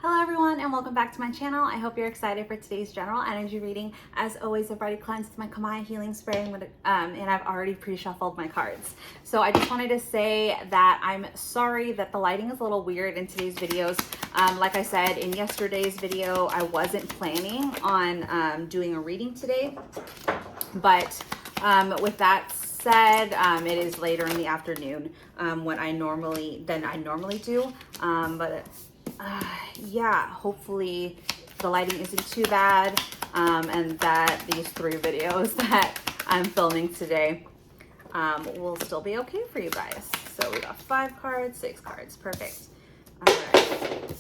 Hello everyone and welcome back to my channel. I hope you're excited for today's general energy reading. As always, I've already cleansed my Kamaya healing spray and I've already pre-shuffled my cards. So I just wanted to say that I'm sorry that the lighting is a little weird in today's videos. Like I said in yesterday's video, I wasn't planning on doing a reading today, but with that said, it is later in the afternoon when I normally do, yeah, hopefully the lighting isn't too bad, and that these 3 videos that I'm filming today will still be okay for you guys. So we got 5 cards, 6 cards, perfect. All right.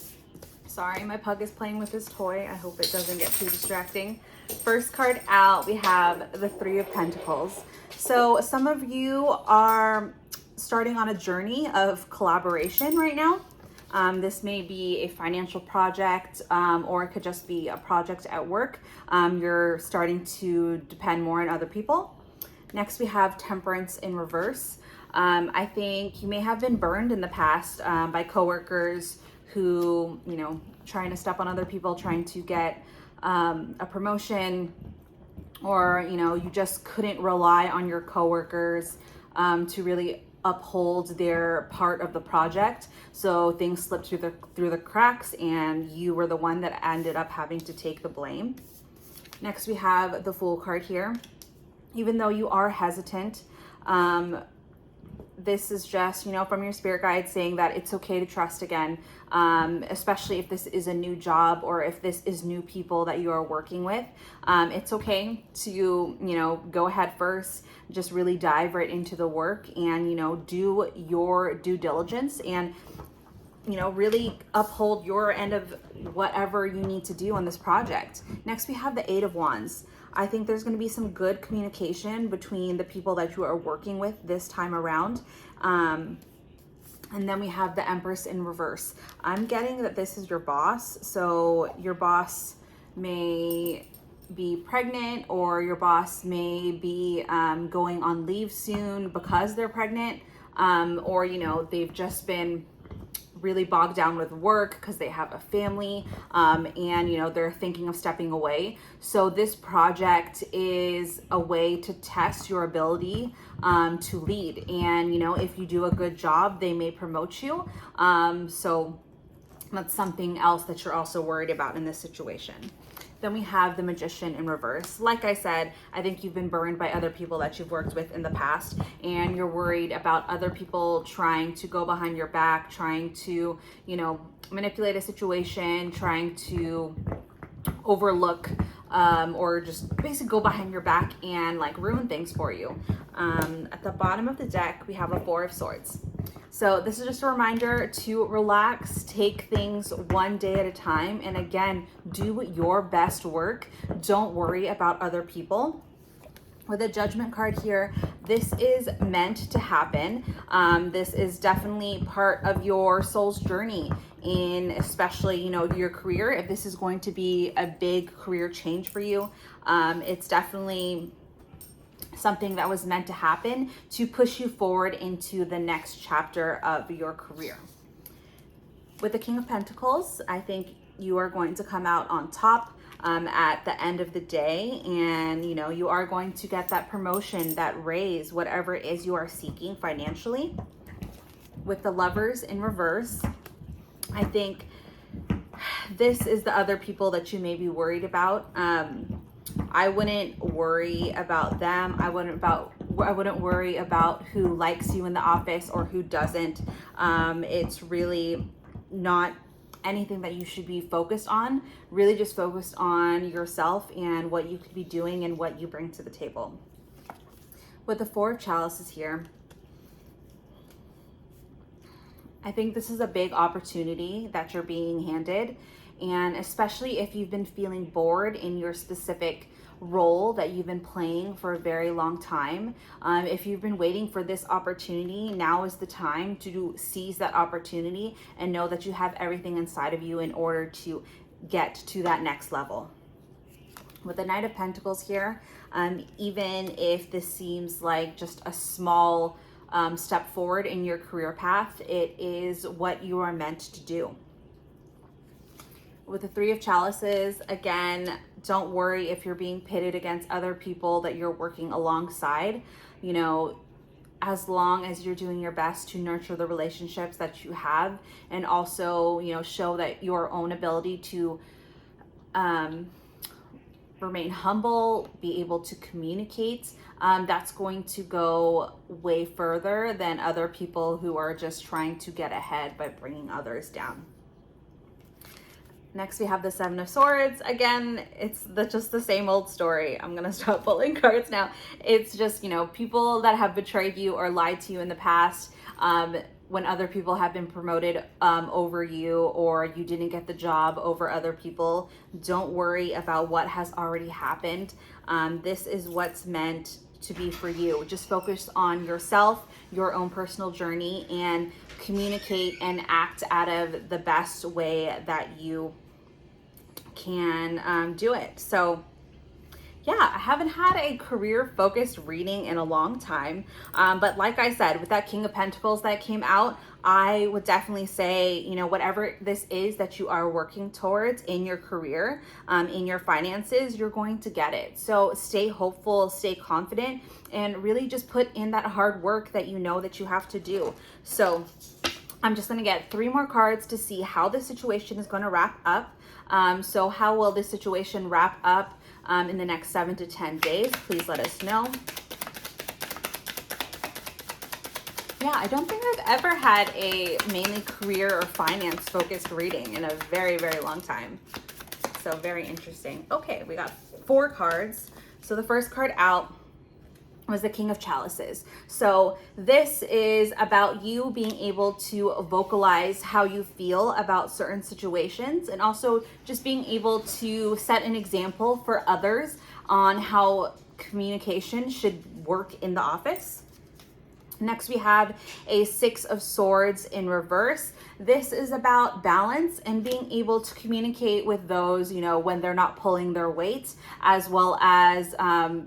Sorry, my pug is playing with his toy. I hope it doesn't get too distracting. First card out, we have the 3 of Pentacles. So some of you are starting on a journey of collaboration right now. This may be a financial project, or it could just be a project at work. You're starting to depend more on other people. Next, we have Temperance in reverse. I think you may have been burned in the past by coworkers who, you know, trying to step on other people, trying to get a promotion, or, you know, you just couldn't rely on your coworkers to really uphold their part of the project. So things slipped through the cracks and you were the one that ended up having to take the blame. Next, we have the Fool card here. Even though you are hesitant, this is just, you know, from your spirit guide saying that it's okay to trust again, especially if this is a new job or if this is new people that you are working with. It's okay to, you know, go ahead first, just really dive right into the work and, you know, do your due diligence and, you know, really uphold your end of whatever you need to do on this project. Next, we have the 8 of Wands. I think there's going to be some good communication between the people that you are working with this time around. And then we have the Empress in reverse. I'm getting that this is your boss. So your boss may be pregnant, or your boss may be going on leave soon because they're pregnant, or, you know, they've just been really bogged down with work because they have a family, and, you know, they're thinking of stepping away. So this project is a way to test your ability to lead, and, you know, if you do a good job, they may promote you. So that's something else that you're also worried about in this situation. Then we have the Magician in reverse. Like I said, I think you've been burned by other people that you've worked with in the past, and you're worried about other people trying to go behind your back, trying to, you know, manipulate a situation, trying to overlook or just basically go behind your back and like ruin things for you. At the bottom of the deck, we have a 4 of Swords. So this is just a reminder to relax, take things one day at a time, and again, do your best work. Don't worry about other people. With a Judgment card here, this is meant to happen. This is definitely part of your soul's journey in, especially, you know, your career. If this is going to be a big career change for you, it's definitely something that was meant to happen to push you forward into the next chapter of your career. With the King of Pentacles, I think you are going to come out on top at the end of the day, and, you know, you are going to get that promotion, that raise, whatever it is you are seeking financially. With the Lovers in reverse, I think this is the other people that you may be worried about. I wouldn't worry about them. I wouldn't worry about who likes you in the office or who doesn't. It's really not anything that you should be focused on. Really just focused on yourself and what you could be doing and what you bring to the table. With the 4 of Chalices here, I think this is a big opportunity that you're being handed. And especially if you've been feeling bored in your specific role that you've been playing for a very long time, if you've been waiting for this opportunity, now is the time to seize that opportunity and know that you have everything inside of you in order to get to that next level. With the Knight of Pentacles here, even if this seems like just a small step forward in your career path, it is what you are meant to do. with the Three of Chalices, again, don't worry if you're being pitted against other people that you're working alongside. You know, as long as you're doing your best to nurture the relationships that you have, and also, you know, show that your own ability to remain humble, be able to communicate, that's going to go way further than other people who are just trying to get ahead by bringing others down. Next, we have the Seven of Swords. Again, it's just the same old story. I'm gonna stop pulling cards now. It's just, you know, people that have betrayed you or lied to you in the past, when other people have been promoted over you, or you didn't get the job over other people. Don't worry about what has already happened. This is what's meant to be for you. Just focus on yourself, your own personal journey, and communicate and act out of the best way that you can do it. So yeah, I haven't had a career focused reading in a long time. But like I said, with that King of Pentacles that came out, I would definitely say, you know, whatever this is that you are working towards in your career, in your finances, you're going to get it. So stay hopeful, stay confident, and really just put in that hard work that you know that you have to do. So I'm just going to get 3 more cards to see how the situation is going to wrap up. So how will this situation wrap up in the next 7 to 10 days? Please let us know. Yeah, I don't think I've ever had a mainly career or finance focused reading in a very, very long time. So very interesting. Okay, we got 4 cards. So the first card out was the King of Chalices. So this is about you being able to vocalize how you feel about certain situations, and also just being able to set an example for others on how communication should work in the office. Next, we have a Six of Swords in reverse. This is about balance and being able to communicate with those, you know, when they're not pulling their weight, as well as,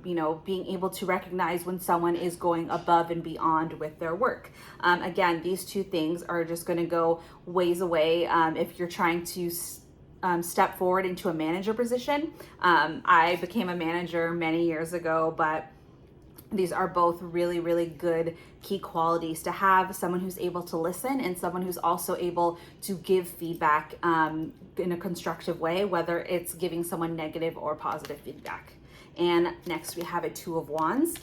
you know, being able to recognize when someone is going above and beyond with their work. Again, these 2 things are just going to go ways away if you're trying to step forward into a manager position. I became a manager many years ago, but these are both really, really good key qualities to have: someone who's able to listen, and someone who's also able to give feedback in a constructive way, whether it's giving someone negative or positive feedback. And next we have a Two of Wands.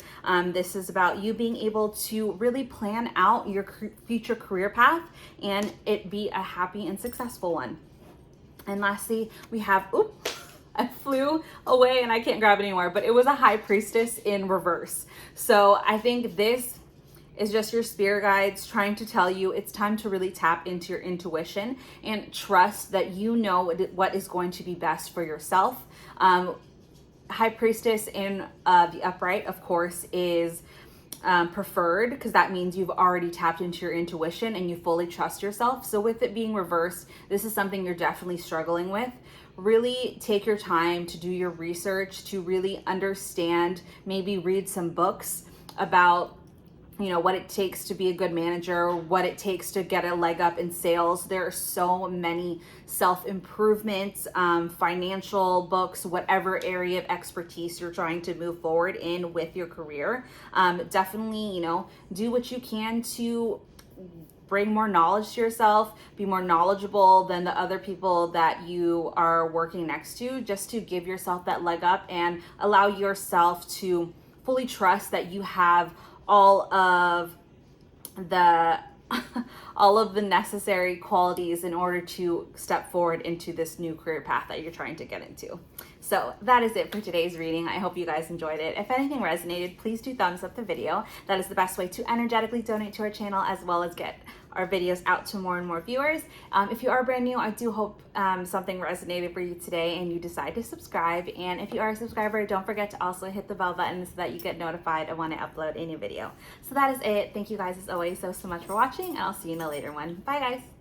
This is about you being able to really plan out your future career path and it be a happy and successful one. And lastly, we have, I flew away and I can't grab it anymore, but it was a High Priestess in reverse. So I think this is just your spirit guides trying to tell you it's time to really tap into your intuition and trust that you know what is going to be best for yourself. High Priestess in the upright, of course, is preferred, because that means you've already tapped into your intuition and you fully trust yourself. So with it being reversed, this is something you're definitely struggling with. Really take your time to do your research, to really understand, maybe read some books about, you know, what it takes to be a good manager, what it takes to get a leg up in sales. There are so many self-improvement, financial books, whatever area of expertise you're trying to move forward in with your career. Definitely, you know, do what you can to bring more knowledge to yourself, be more knowledgeable than the other people that you are working next to, just to give yourself that leg up and allow yourself to fully trust that you have all of the necessary qualities in order to step forward into this new career path that you're trying to get into. So that is it for today's reading. I hope you guys enjoyed it. If anything resonated, please do thumbs up the video. That is the best way to energetically donate to our channel, as well as get our videos out to more and more viewers. If you are brand new, I do hope something resonated for you today and you decide to subscribe. And if you are a subscriber, don't forget to also hit the bell button so that you get notified of when I upload a new video. So that is it. Thank you guys as always so much for watching, and I'll see you in a later one. Bye guys.